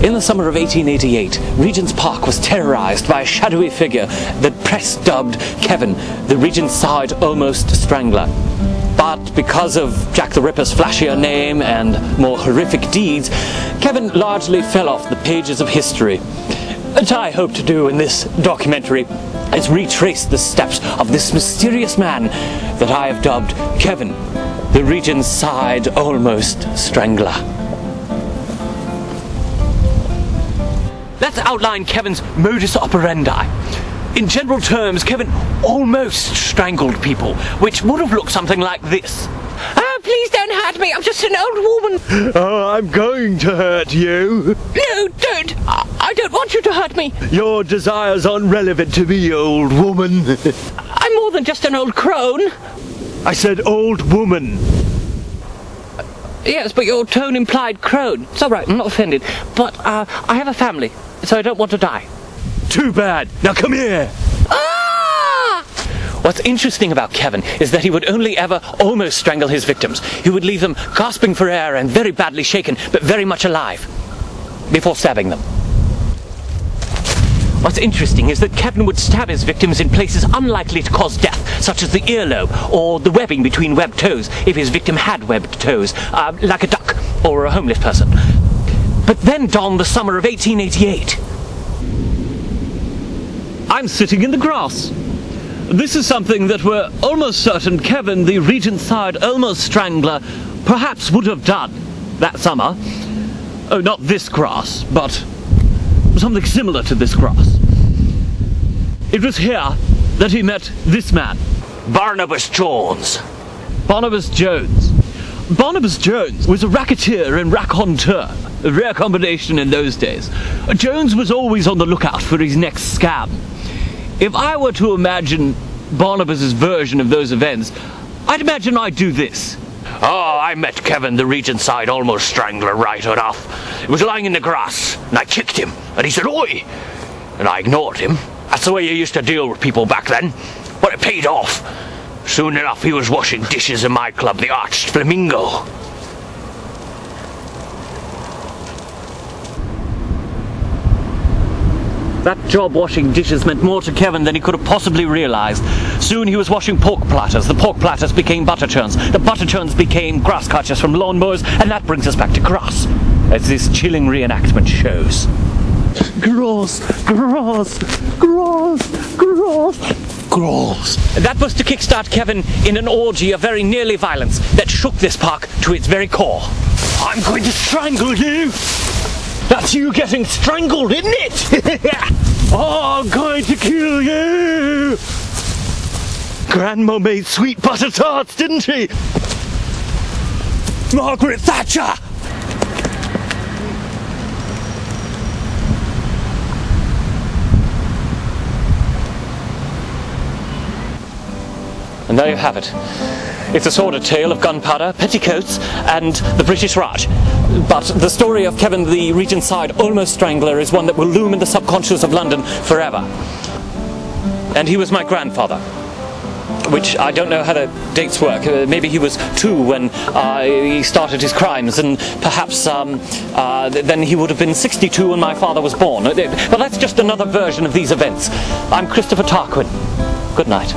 In the summer of 1888, Regent's Park was terrorized by a shadowy figure that press dubbed Kevin, the Regentside Almost-Strangler. But because of Jack the Ripper's flashier name and more horrific deeds, Kevin largely fell off the pages of history. What I hope to do in this documentary is retrace the steps of this mysterious man that I have dubbed Kevin, the Regentside Almost-Strangler. Let's outline Kevin's modus operandi. In general terms, Kevin almost strangled people, which would have looked something like this. Oh, please don't hurt me, I'm just an old woman. Oh, I'm going to hurt you. No, don't. I don't want you to hurt me. Your desires aren't relevant to me, old woman. I'm more than just an old crone. I said old woman. Yes, but your tone implied crone. It's all right, I'm not offended. But I have a family, so I don't want to die. Too bad. Now come here. Ah! What's interesting about Kevin is that he would only ever almost strangle his victims. He would leave them gasping for air and very badly shaken, but very much alive, before stabbing them. What's interesting is that Kevin would stab his victims in places unlikely to cause death, such as the earlobe or the webbing between webbed toes, if his victim had webbed toes, like a duck or a homeless person. But then dawned the summer of 1888. I'm sitting in the grass. This is something that we're almost certain Kevin, the Regentside Almost-Strangler, perhaps would have done that summer. Oh, not this grass, but something similar to this grass. It was here that he met this man. Barnabas Jones. Barnabas Jones. Barnabas Jones was a racketeer and raconteur, a rare combination in those days. Jones was always on the lookout for his next scam. If I were to imagine Barnabas's version of those events, I'd imagine I'd do this. Oh, I met Kevin, the Regentside Almost-Strangler, right enough. He was lying in the grass, and I kicked him, and he said, "Oi!" And I ignored him. That's the way you used to deal with people back then. But it paid off. Soon enough, he was washing dishes in my club, the Arched Flamingo. That job washing dishes meant more to Kevin than he could have possibly realized. Soon he was washing pork platters. The pork platters became butter churns. The butter churns became grass catchers from lawnmowers, and that brings us back to grass, as this chilling reenactment shows. Grass, grass, grass, grass, grass. And that was to kickstart Kevin in an orgy of very nearly violence that shook this park to its very core. I'm going to strangle you. That's you getting strangled, isn't it? Oh, I'm going to kill you! Grandma made sweet butter tarts, didn't she? Margaret Thatcher! And there you have it. It's a sordid tale of gunpowder, petticoats, and the British Raj. But the story of Kevin the Regentside Almost-Strangler is one that will loom in the subconscious of London forever. And he was my grandfather, which I don't know how the dates work. Maybe he was 2 when he started his crimes, and perhaps then he would have been 62 when my father was born. But that's just another version of these events. I'm Christopher Tarquin. Good night.